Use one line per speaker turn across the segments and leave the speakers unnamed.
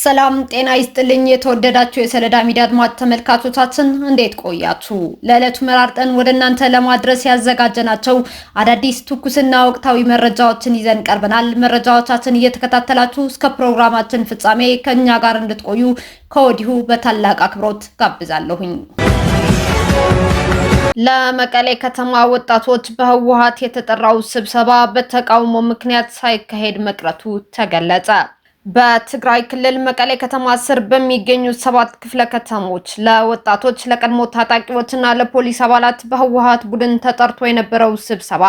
ሰላም ጤና ይስጥልኝ። የተወደዳችሁ የሰለዳ ሚዲያ አድማጭ ተመልካቾቻችን እንዴት ቆያችሁ? ለዕለቱ መራርጠን ወደ እናንተ ለማድረስ ያዘጋጀናቸው አዳዲስ ትኩስና ወቅታዊ መረጃዎችን ይዘን ቀርበናል። መረጃዎቻችን እየተከታተላችሁ እስከ ፕሮግራማችን ፍጻሜ ከኛ ጋር እንድትቆዩ ከወዲሁ በታላቅ አክብሮት ጋብዛለሁኝ። ለመቀሌ ከተማ ወጣቶች በህወሓት የተጠራው ስብሰባ በተቃውሞ ምክንያት ሳይካሄድ መቅረቱ ተገለጸ። በትግራይ ክልል መቀሌ ከተማ ስር በሚገኙ 7 ክፍለ ከተሞች ለወጣቶች ለቀድሞ ታጣቂዎችና ለፖሊስ አባላት በህወሓት ቡድን ተጠርቶ የነበረው ስብሰባ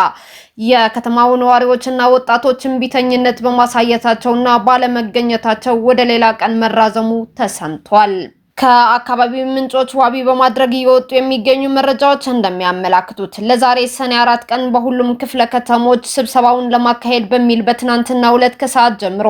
የከተማው ነዋሪዎችና ወጣቶች እምቢተኝነት በማሳየታቸውና ባለመገኘታቸው ወደ ሌላ ቀን መራዘሙ ተሰምቷል። ከአካባቢው ምንጮች ዋቢ በማድረግ እየወጡ የሚገኙ መረጃዎች እንደሚያመላክቱት ለዛሬ ሰኔ 4 ቀን በሁሉም ክፍለ ከተሞች ስብሰባውን ለማካሄድ በሚል በትናንትናው ዕለት ከሰዓት ጀምሮ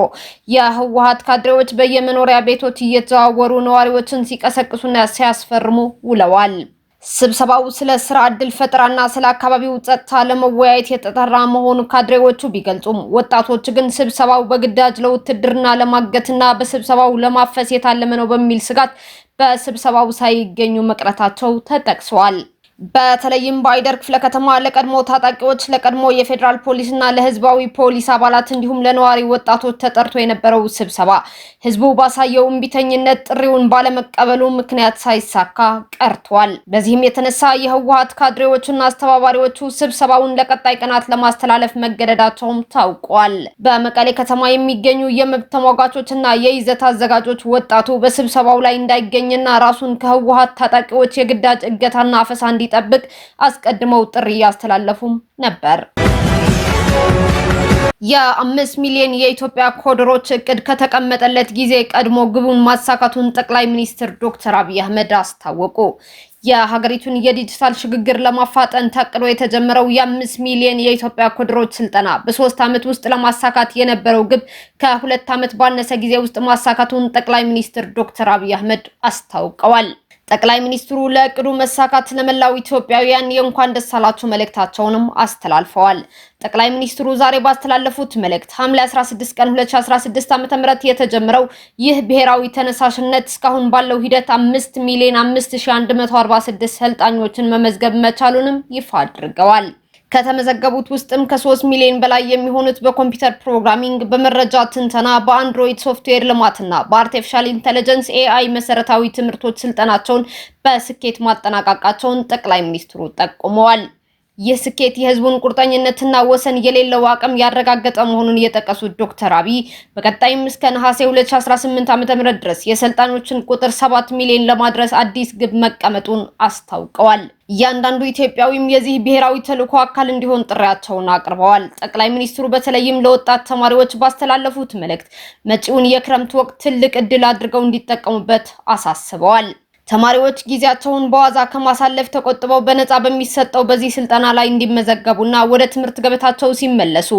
የህወሓት ካድሬዎች በየመኖሪያ ቤቶች እየተዘዋወሩ ነዋሪዎችን ሲቀሰቅሱና ሲያስፈርሙ ውለዋል። ስብሰባው ስለ ስራ ዕድል ፈጠራና ስለ አካባቢው ጸጥታ ለመወያየት የተጠራ መሆኑ ካድሬዎቹ ቢገልጹም ወጣቶች ግን ስብሰባው በግዳጅ ለውትድርና ለማገትና በስብሰባው ለማፈስ የታለመ ነው በሚል ስጋት በስብሰባው ሳይገኙ መቅረታቸው ተጠቅሷል። በተለይም በአይደር ክፍለ ከተማ ለቀድሞ ታጣቂዎች፣ ለቀድሞ የፌዴራል ፖሊስና ለህዝባዊ ፖሊስ አባላት እንዲሁም ለነዋሪ ወጣቶች ተጠርቶ የነበረው ስብሰባ ህዝቡ ባሳየው እምቢተኝነት ጥሪውን ባለመቀበሉ ምክንያት ሳይሳካ ቀርቷል። በዚህም የተነሳ የህወሓት ካድሬዎችና አስተባባሪዎቹ ስብሰባውን ለቀጣይ ቀናት ለማስተላለፍ መገደዳቸውም ታውቋል። በመቀሌ ከተማ የሚገኙ የመብት ተሟጋቾችና የይዘት አዘጋጆች ወጣቱ በስብሰባው ላይ እንዳይገኝና ራሱን ከህወሓት ታጣቂዎች የግዳጅ እገታና አፈሳ እንዲጠብቅ አስቀድመው ጥሪ ያስተላለፉም ነበር። የ5 ሚሊዮን የኢትዮጵያ ኮደሮች እቅድ ከተቀመጠለት ጊዜ ቀድሞ ግቡን ማሳካቱን ጠቅላይ ሚኒስትር ዶክተር አብይ አህመድ አስታወቁ። የሀገሪቱን የዲጂታል ሽግግር ለማፋጠን ታቅዶ የተጀመረው የ5 ሚሊዮን የኢትዮጵያ ኮደሮች ስልጠና በ3 ዓመት ውስጥ ለማሳካት የነበረው ግብ ከ2 ዓመት ባነሰ ጊዜ ውስጥ ማሳካቱን ጠቅላይ ሚኒስትር ዶክተር አብይ አህመድ አስታውቀዋል። ጠቅላይ ሚኒስትሩ ለእቅዱ መሳካት ለመላው ኢትዮጵያውያን የእንኳን ደስ አላችሁ መልእክታቸውንም አስተላልፈዋል። ጠቅላይ ሚኒስትሩ ዛሬ ባስተላለፉት መልእክት ሐምሌ 16 ቀን 2016 ዓ.ም የተጀመረው ይህ ብሔራዊ ተነሳሽነት እስካሁን ባለው ሂደት 5,5146 ሰልጣኞችን መመዝገብ መቻሉንም ይፋ አድርገዋል። ከተመዘገቡት ውስጥም ከ3 ሚሊዮን በላይ የሚሆኑት በኮምፒውተር ፕሮግራሚንግ፣ በመረጃ ትንተና፣ በአንድሮይድ ሶፍትዌር ልማትና በአርቲፊሻል ኢንተለጀንስ ኤአይ መሰረታዊ ትምህርቶች ስልጠናቸውን በስኬት ማጠናቀቃቸውን ጠቅላይ ሚኒስትሩ ጠቁመዋል። ይህ ስኬት የህዝቡን ቁርጠኝነትና ወሰን የሌለው አቅም ያረጋገጠ መሆኑን የጠቀሱት ዶክተር አብይ በቀጣይም እስከ ነሐሴ 2018 ዓ.ም ድረስ የሰልጣኞችን ቁጥር 7 ሚሊዮን ለማድረስ አዲስ ግብ መቀመጡን አስታውቀዋል። እያንዳንዱ ኢትዮጵያዊም የዚህ ብሔራዊ ተልዕኮ አካል እንዲሆን ጥሪያቸውን አቅርበዋል። ጠቅላይ ሚኒስትሩ በተለይም ለወጣት ተማሪዎች ባስተላለፉት መልእክት መጪውን የክረምት ወቅት ትልቅ ዕድል አድርገው እንዲጠቀሙበት አሳስበዋል። ተማሪዎች ጊዜያቸውን በዋዛ ከማሳለፍ ተቆጥበው በነፃ በሚሰጠው በዚህ ስልጠና ላይ እንዲመዘገቡና ወደ ትምህርት ገበታቸው ሲመለሱ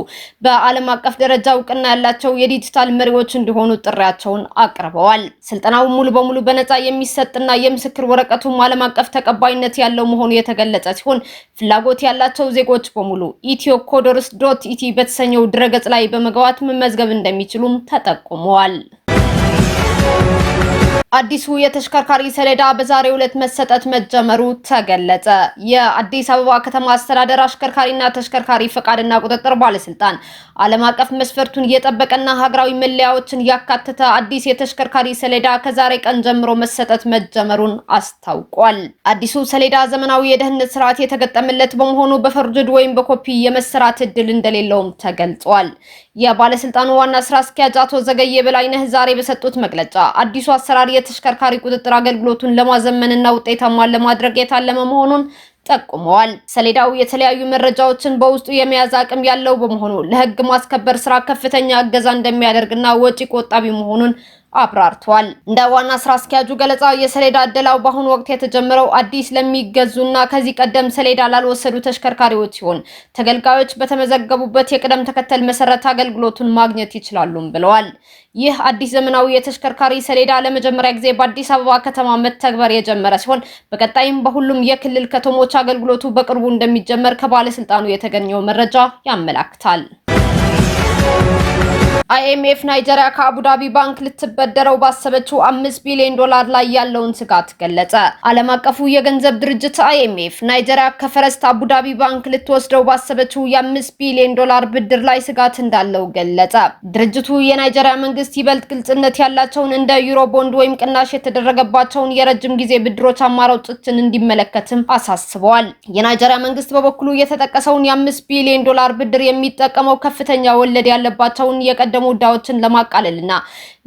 በዓለም አቀፍ ደረጃ እውቅና ያላቸው የዲጂታል መሪዎች እንዲሆኑ ጥሪያቸውን አቅርበዋል። ስልጠናው ሙሉ በሙሉ በነፃ የሚሰጥና የምስክር ወረቀቱም ዓለም አቀፍ ተቀባይነት ያለው መሆኑ የተገለጸ ሲሆን ፍላጎት ያላቸው ዜጎች በሙሉ ethiocoderስ.ኢቲ በተሰኘው ድረገጽ ላይ በመግባት መመዝገብ እንደሚችሉም ተጠቁመዋል። አዲሱ የተሽከርካሪ ሰሌዳ በዛሬው ዕለት መሰጠት መጀመሩ ተገለጸ። የአዲስ አበባ ከተማ አስተዳደር አሽከርካሪና ተሽከርካሪ ፈቃድና ቁጥጥር ባለስልጣን ዓለም አቀፍ መስፈርቱን የጠበቀና ሀገራዊ መለያዎችን ያካተተ አዲስ የተሽከርካሪ ሰሌዳ ከዛሬ ቀን ጀምሮ መሰጠት መጀመሩን አስታውቋል። አዲሱ ሰሌዳ ዘመናዊ የደህንነት ስርዓት የተገጠመለት በመሆኑ በፎርጅድ ወይም በኮፒ የመሰራት እድል እንደሌለውም ተገልጿል። የባለስልጣኑ ዋና ስራ አስኪያጅ አቶ ዘገየ በላይነህ ዛሬ በሰጡት መግለጫ አዲሱ አሰራር የተሽከርካሪ ቁጥጥር አገልግሎቱን ለማዘመንና ውጤታማ ለማድረግ የታለመ መሆኑን ጠቁመዋል። ሰሌዳው የተለያዩ መረጃዎችን በውስጡ የመያዝ አቅም ያለው በመሆኑ ለሕግ ማስከበር ስራ ከፍተኛ እገዛ እንደሚያደርግና ወጪ ቆጣቢ መሆኑን አብራርቷል። እንደ ዋና ስራ አስኪያጁ ገለጻ የሰሌዳ አደላው በአሁኑ ወቅት የተጀመረው አዲስ ለሚገዙና ከዚህ ቀደም ሰሌዳ ላልወሰዱ ተሽከርካሪዎች ሲሆን ተገልጋዮች በተመዘገቡበት የቅደም ተከተል መሰረት አገልግሎቱን ማግኘት ይችላሉም ብለዋል። ይህ አዲስ ዘመናዊ የተሽከርካሪ ሰሌዳ ለመጀመሪያ ጊዜ በአዲስ አበባ ከተማ መተግበር የጀመረ ሲሆን በቀጣይም በሁሉም የክልል ከተሞች አገልግሎቱ በቅርቡ እንደሚጀመር ከባለስልጣኑ የተገኘው መረጃ ያመላክታል። IMF ናይጄሪያ ከአቡዳቢ ባንክ ልትበደረው ባሰበችው 5 ቢሊዮን ዶላር ላይ ያለውን ስጋት ገለጸ። ዓለም አቀፉ የገንዘብ ድርጅት IMF ናይጄሪያ ከፈረስት አቡዳቢ ባንክ ልትወስደው ባሰበችው የ5 ቢሊዮን ዶላር ብድር ላይ ስጋት እንዳለው ገለጸ። ድርጅቱ የናይጄሪያ መንግስት ይበልጥ ግልጽነት ያላቸውን እንደ ዩሮ ቦንድ ወይም ቅናሽ የተደረገባቸውን የረጅም ጊዜ ብድሮች አማራጮችን እንዲመለከትም አሳስበዋል። የናይጄሪያ መንግስት በበኩሉ የተጠቀሰውን የ5 ቢሊዮን ዶላር ብድር የሚጠቀመው ከፍተኛ ወለድ ያለባቸውን የቀደሙ ዕዳዎችን ለማቃለልና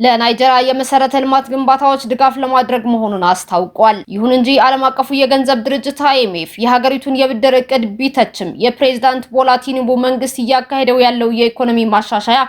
ለናይጄሪያ የመሰረተ ልማት ግንባታዎች ድጋፍ ለማድረግ መሆኑን አስታውቋል። ይሁን እንጂ ዓለም አቀፉ የገንዘብ ድርጅት IMF የሀገሪቱን የብድር እቅድ ቢተችም የፕሬዝዳንት ቦላ ቲኑቡ መንግስት እያካሄደው ያለው የኢኮኖሚ ማሻሻያ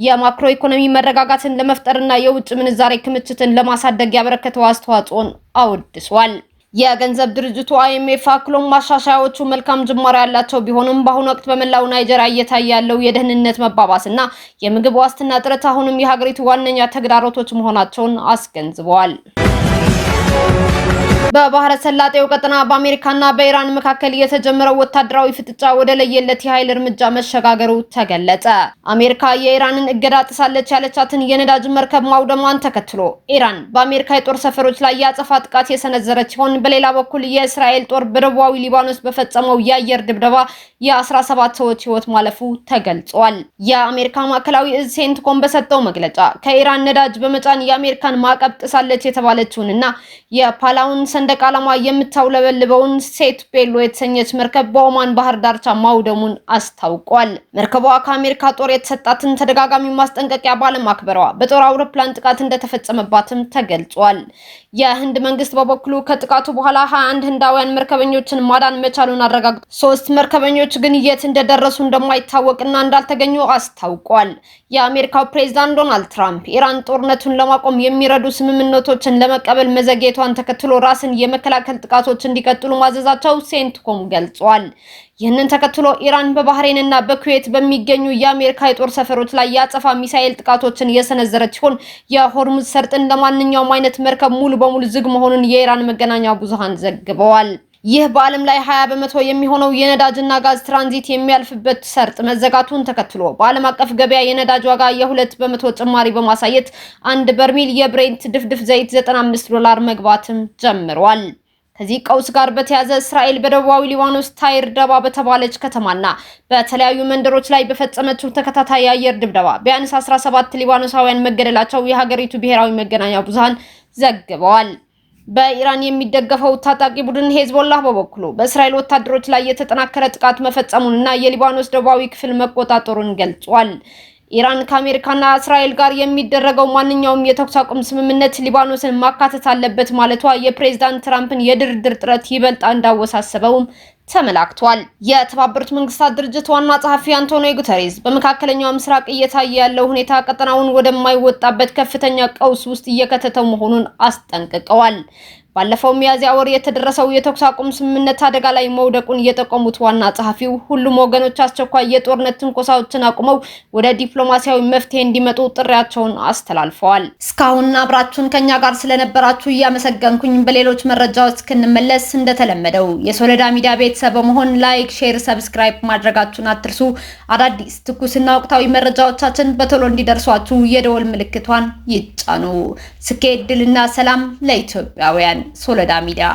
የማክሮ ኢኮኖሚ መረጋጋትን ለመፍጠርና የውጭ ምንዛሬ ክምችትን ለማሳደግ ያበረከተው አስተዋጽኦን አወድሷል። የገንዘብ ድርጅቱ IMF አክሎም ማሻሻያዎቹ መልካም ጅማሬ ያላቸው ቢሆንም በአሁኑ ወቅት በመላው ናይጄሪያ እየታየ ያለው የደህንነት መባባስና የምግብ ዋስትና እጥረት አሁንም የሀገሪቱ ዋነኛ ተግዳሮቶች መሆናቸውን አስገንዝበዋል። በባህረ ሰላጤው ቀጠና በአሜሪካና በኢራን መካከል የተጀመረው ወታደራዊ ፍጥጫ ወደ ለየለት የኃይል እርምጃ መሸጋገሩ ተገለጸ። አሜሪካ የኢራንን እገዳ ጥሳለች ያለቻትን የነዳጅ መርከብ ማውደሟን ተከትሎ ኢራን በአሜሪካ የጦር ሰፈሮች ላይ የአጸፋ ጥቃት የሰነዘረች ሲሆን፣ በሌላ በኩል የእስራኤል ጦር በደቡባዊ ሊባኖስ በፈጸመው የአየር ድብደባ የ17 ሰዎች ሕይወት ማለፉ ተገልጿል። የአሜሪካ ማዕከላዊ እዝ ሴንትኮም በሰጠው መግለጫ ከኢራን ነዳጅ በመጫን የአሜሪካን ማዕቀብ ጥሳለች የተባለችውንና የፓላውን ሰንደቅ ዓላማ የምታውለበልበውን ሴት ቤሎ የተሰኘች መርከብ በኦማን ባህር ዳርቻ ማውደሙን አስታውቋል። መርከቧ ከአሜሪካ ጦር የተሰጣትን ተደጋጋሚ ማስጠንቀቂያ ባለማክበሯ በጦር አውሮፕላን ጥቃት እንደተፈጸመባትም ተገልጿል። የህንድ መንግስት በበኩሉ ከጥቃቱ በኋላ 21 ህንዳውያን መርከበኞችን ማዳን መቻሉን አረጋግጦ 3 መርከበኞች ግን የት እንደደረሱ እንደማይታወቅና እንዳልተገኙ አስታውቋል። የአሜሪካው ፕሬዝዳንት ዶናልድ ትራምፕ ኢራን ጦርነቱን ለማቆም የሚረዱ ስምምነቶችን ለመቀበል መዘግየቷን ተከትሎ ራስን የመከላከል ጥቃቶች እንዲቀጥሉ ማዘዛቸው ሴንትኮም ገልጿል። ይህንን ተከትሎ ኢራን በባህሬንና በኩዌት በሚገኙ የአሜሪካ የጦር ሰፈሮች ላይ የአጸፋ ሚሳኤል ጥቃቶችን የሰነዘረች ሲሆን የሆርሙዝ ሰርጥን ለማንኛውም አይነት መርከብ ሙሉ በሙሉ ዝግ መሆኑን የኢራን መገናኛ ብዙሃን ዘግበዋል። ይህ በዓለም ላይ 20 በመቶ የሚሆነው የነዳጅና ጋዝ ትራንዚት የሚያልፍበት ሰርጥ መዘጋቱን ተከትሎ በዓለም አቀፍ ገበያ የነዳጅ ዋጋ የ2 በመቶ ጭማሪ በማሳየት አንድ በርሜል የብሬንት ድፍድፍ ዘይት $95 መግባትም ጀምሯል። ከዚህ ቀውስ ጋር በተያያዘ እስራኤል በደቡባዊ ሊባኖስ ታይር ደባ በተባለች ከተማና በተለያዩ መንደሮች ላይ በፈጸመችው ተከታታይ የአየር ድብደባ ቢያንስ 17 ሊባኖሳውያን መገደላቸው የሀገሪቱ ብሔራዊ መገናኛ ብዙሃን ዘግበዋል። በኢራን የሚደገፈው ታጣቂ ቡድን ሄዝቦላህ በበኩሉ በእስራኤል ወታደሮች ላይ የተጠናከረ ጥቃት መፈጸሙንና የሊባኖስ ደቡባዊ ክፍል መቆጣጠሩን ገልጿል። ኢራን ከአሜሪካና እስራኤል ጋር የሚደረገው ማንኛውም የተኩስ አቁም ስምምነት ሊባኖስን ማካተት አለበት ማለቷ የፕሬዝዳንት ትራምፕን የድርድር ጥረት ይበልጥ እንዳወሳሰበውም ተመላክቷል። የተባበሩት መንግስታት ድርጅት ዋና ጸሐፊ አንቶኒዮ ጉተሬዝ በመካከለኛው ምስራቅ እየታየ ያለው ሁኔታ ቀጠናውን ወደማይወጣበት ከፍተኛ ቀውስ ውስጥ እየከተተው መሆኑን አስጠንቅቀዋል። ባለፈው ሚያዝያ ወር የተደረሰው የተኩስ አቁም ስምምነት አደጋ ላይ መውደቁን የጠቆሙት ዋና ጸሐፊው ሁሉም ወገኖች አስቸኳይ የጦርነት ትንኮሳዎችን አቁመው ወደ ዲፕሎማሲያዊ መፍትሄ እንዲመጡ ጥሪያቸውን አስተላልፈዋል። እስካሁን አብራችሁን ከኛ ጋር ስለነበራችሁ እያመሰገንኩኝ በሌሎች መረጃዎች እስክንመለስ እንደተለመደው የሶለዳ ሚዲያ ቤተሰብ በመሆን ላይክ፣ ሼር፣ ሰብስክራይብ ማድረጋችሁን አትርሱ። አዳዲስ ትኩስና ወቅታዊ መረጃዎቻችን በቶሎ እንዲደርሷችሁ የደወል ምልክቷን ይጫኑ። ስኬት፣ ድልና ሰላም ለኢትዮጵያውያን። ሶለዳ ሚዲያ